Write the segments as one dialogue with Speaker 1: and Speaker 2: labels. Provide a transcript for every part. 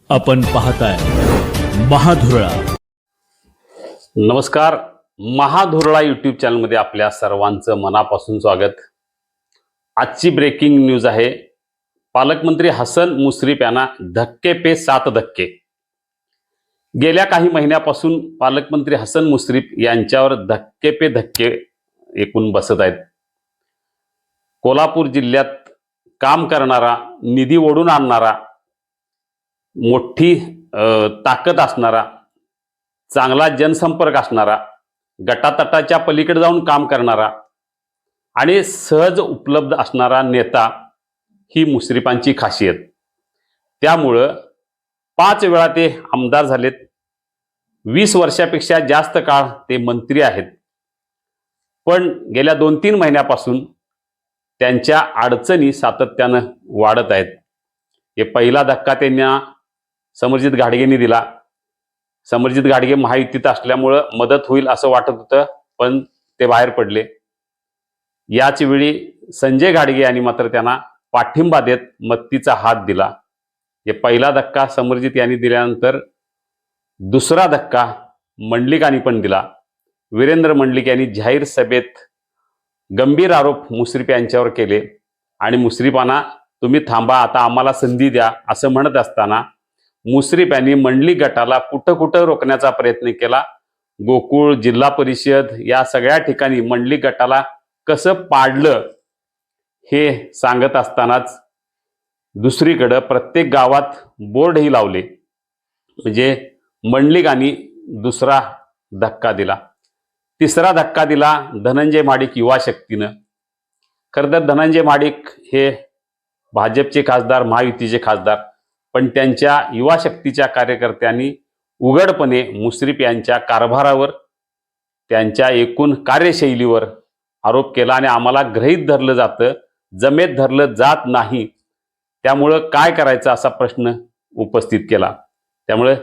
Speaker 1: आपण पाहताय महाधुरळा.
Speaker 2: नमस्कार. महाधुरळा यूट्यूब चॅनलमध्ये आपल्या सर्वांचं मनापासून स्वागत. आजची ब्रेकिंग न्यूज आहे. पालकमंत्री हसन मुश्रीफ यांना धक्के पे 7 धक्के. गेल्या काही महिन्यापासून पालकमंत्री हसन मुश्रीफ यांच्यावर धक्के पे धक्के एकूण बसत आहेत. कोल्हापूर जिल्ह्यात काम करणारा, निधी ओढून आणणारा, मोठी ताकद असणारा, चांगला जनसंपर्क असणारा, गटातटाच्या पलीकडे जाऊन काम करणारा आणि सहज उपलब्ध असणारा नेता ही मुश्रीफांची खासियत. त्यामुळं 5 वेळा ते आमदार झालेत. 20 वर्षापेक्षा जास्त काळ ते मंत्री आहेत. पण गेल्या 2-3 महिन्यापासून त्यांच्या अडचणी सातत्यानं वाढत आहेत. हे पहिला धक्का त्यांना समरजित घाटगेंनी दिला. समरजित घाटगे महायुतीत असल्यामुळं मदत होईल असं वाटत होतं, पण ते बाहेर पडले. याच वेळी संजय घाटगे यांनी मात्र त्यांना पाठिंबा देत मदतीचा हात दिला. हे पहिला धक्का समरजित यांनी दिल्यानंतर दुसरा धक्का मंडलिकांनी पण दिला. वीरेंद्र मंडलिक यांनी जाहीर सभेत गंभीर आरोप मुश्रीफ यांच्यावर केले आणि मुश्रीफांना तुम्ही थांबा, आता आम्हाला संधी द्या असं म्हणत असताना मुश्रीफ यांनी मंडलिक गटाला कुठं रोखण्याचा प्रयत्न केला. गोकुळ, जिल्हा परिषद या सगळ्या ठिकाणी मंडलिक गटाला कसं पाडलं हे सांगत असतानाच दुसरीकडं प्रत्येक गावात बोर्डही लावले. म्हणजे मंडलिकांनी दुसरा धक्का दिला. तिसरा धक्का दिला धनंजय महाडिक युवा शक्तीनं. खरं तर धनंजय महाडिक हे भाजपचे खासदार, महायुतीचे खासदार, पण त्यांच्या युवा शक्तीच्या कार्यकर्त्यांनी उघडपणे मुश्रीफ यांच्या कारभारावर, त्यांच्या एकूण कार्यशैलीवर आरोप केला आणि आम्हाला गृहीत धरलं जातं, जमेत धरलं जात नाही, त्यामुळं काय करायचं असा प्रश्न उपस्थित केला. त्यामुळे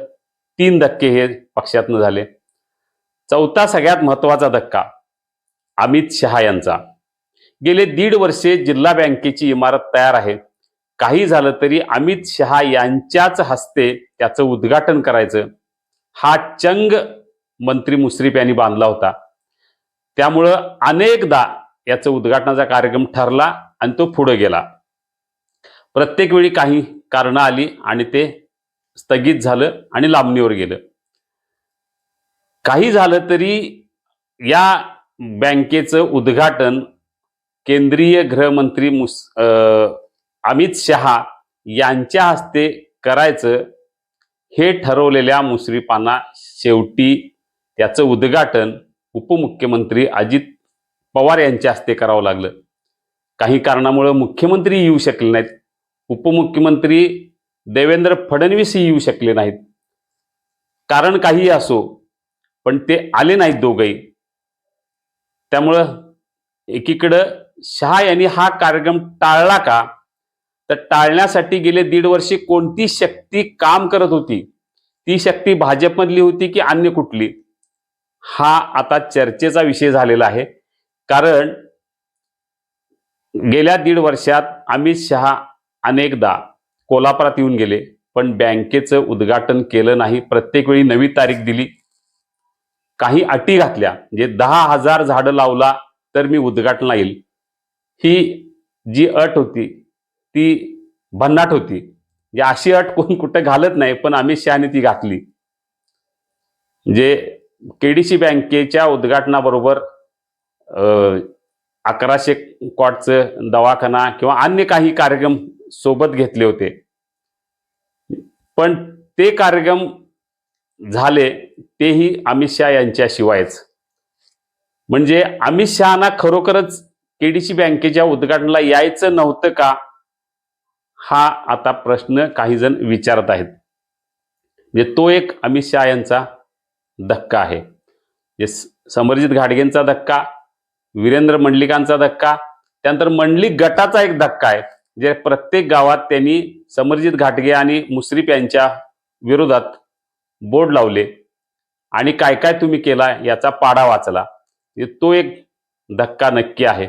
Speaker 2: 3 धक्के हे पक्षातनं झाले. चौथा सगळ्यात महत्त्वाचा धक्का अमित शहा यांचा. गेले 1.5 वर्षे जिल्हा बँकेची इमारत तयार आहे. काही झालं तरी अमित शहा यांच्याच हस्ते त्याचं उद्घाटन करायचं हा चंग मंत्री मुश्रीफ यांनी बांधला होता. त्यामुळं अनेकदा याचं उद्घाटनाचा कार्यक्रम ठरला आणि तो पुढे गेला. प्रत्येक वेळी काही कारणं आली आणि ते स्थगित झालं आणि लांबणीवर गेलं. काही झालं तरी या बँकेचं उद्घाटन केंद्रीय गृहमंत्री अमित शहा यांच्या हस्ते करायचं हे ठरवलेल्या मुश्रीफांना शेवटी त्याचं उद्घाटन उपमुख्यमंत्री अजित पवार यांच्या हस्ते करावं लागलं. काही कारणामुळे मुख्यमंत्री येऊ शकले नाहीत, उपमुख्यमंत्री देवेंद्र फडणवीस येऊ शकले नाहीत. कारण काही असो, पण ते आले नाहीत दोघंही. त्यामुळं एकीकडं शहा यांनी हा कार्यक्रम टाळला का, तर टाळण्यासाठी गेले 1.5 वर्षे कोणती शक्ती काम करत होती, ती शक्ती भाजपमधली होती की अन्य कुठली, हा आता चर्चेचा विषय झालेला आहे. कारण गेल्या 1.5 वर्षात अमित शहा अनेकदा कोल्हापुरात येऊन गेले, पण बँकेचं उद्घाटन केलं नाही. प्रत्येक वेळी नवी तारीख दिली, काही अटी घातल्या. म्हणजे 10,000 झाडं लावला तर मी उद्घाटनला येईल, ही जी अट होती ती भन्नाट होती. म्हणजे अशी अट कोण कुठं घालत नाही, पण अमित शहाने ती घातली. म्हणजे केडीसी बँकेच्या उद्घाटनाबरोबर 1100 कॉटचं दवाखाना किंवा अन्य काही कार्यक्रम सोबत घेतले होते, पण ते कार्यक्रम झाले तेही अमित शहा यांच्याशिवायच. म्हणजे अमित शहाना खरोखरच केडीसी बँकेच्या उद्घाटनाला यायचं नव्हतं का, हा आता प्रश्न काही जण विचारत आहेत. म्हणजे तो एक अमित शहा यांचा धक्का आहे. समरजित घाटगेंचा धक्का, वीरेंद्र मंडलिकांचा धक्का, त्यानंतर मंडलिक गटाचा एक धक्का आहे. जे प्रत्येक गावात त्यांनी समरजित घाटगे आणि मुश्रीफ यांच्या विरोधात बोर्ड लावले आणि काय काय तुम्ही केला याचा पाडा वाचला. तो एक धक्का नक्की आहे.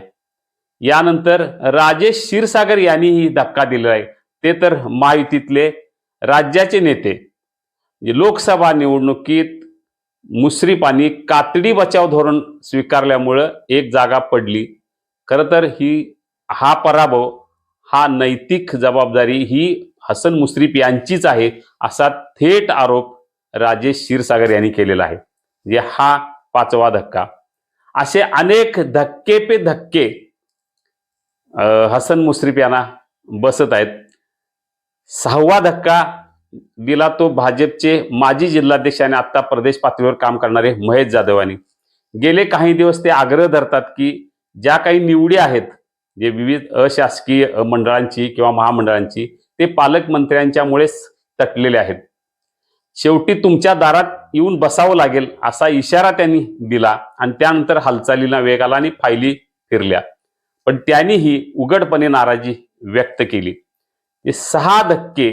Speaker 2: यानंतर राजेश क्षीरसागर यांनीही धक्का दिला आहे. ते तर महायुतीतले राज्याचे नेते लोकसभा निवडणुकीत मुश्रीफांनी कातडी बचाव धोरण स्वीकारल्यामुळं एक जागा पडली. खरं तर हा पराभव, हा नैतिक जबाबदारी ही हसन मुश्रीफ यांचीच आहे, असा थेट आरोप राजेश क्षीरसागर यांनी केलेला आहे. म्हणजे हा 5वा धक्का. असे अनेक धक्के पे धक्के हसन मुश्रीफ यांना बसत आहेत. 6वा धक्का दिला तो भाजपचे माजी जिल्हाध्यक्ष आणि आता प्रदेश पातळीवर काम करणारे महेश जाधव यांनी. गेले काही दिवस ते आग्रह धरतात की ज्या काही निवडी आहेत, जे विविध अशासकीय मंडळांची किंवा महामंडळांची, ते पालकमंत्र्यांच्यामुळेच तटलेले आहेत. शेवटी तुमच्या दारात येऊन बसावं लागेल असा इशारा त्यांनी दिला आणि त्यानंतर हालचालींना वेग आला आणि फायली फिरल्या. पण त्यांनीही उघडपणे नाराजी व्यक्त केली. हे 6 धक्के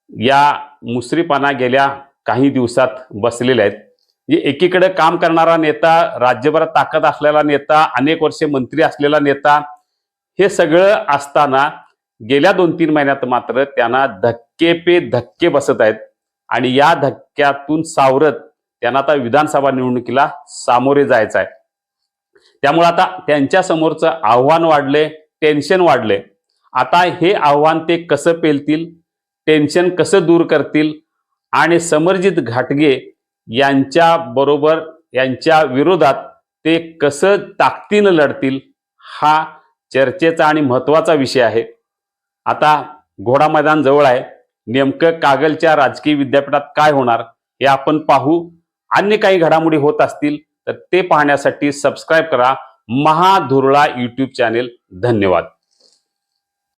Speaker 2: या मुश्रीफांना गेल्या काही दिवसात बसलेले आहेत. एकीकडे काम करणारा नेता, राज्यभरात ताकद असलेला नेता, अनेक वर्षे मंत्री असलेला नेता, हे सगळं असताना गेल्या 2-3 महिन्यात मात्र त्यांना धक्के पे धक्के बसत आहेत आणि या धक्क्यातून सावरत त्यांना आता विधानसभा निवडणुकीला सामोरे जायचं आहे. त्यामुळे आता त्यांच्या समोरचं आव्हान वाढले, टेन्शन वाढले. आता हे आव्हान ते कसं पेलतील, टेन्शन कसं दूर करतील आणि समरजित घाटगे यांच्या बरोबर, यांच्या विरोधात ते कसं ताकदीनं लढतील, हा चर्चेचा आणि महत्त्वाचा विषय आहे. आता घोडा मैदान जवळ आहे. नेमकं कागलच्या राजकीय विद्यापीठात काय होणार हे आपण पाहू. अन्य काही घडामोडी होत असतील तर ते पाहण्यासाठी सबस्क्राईब करा महाधुरळा यूट्यूब चॅनेल. धन्यवाद.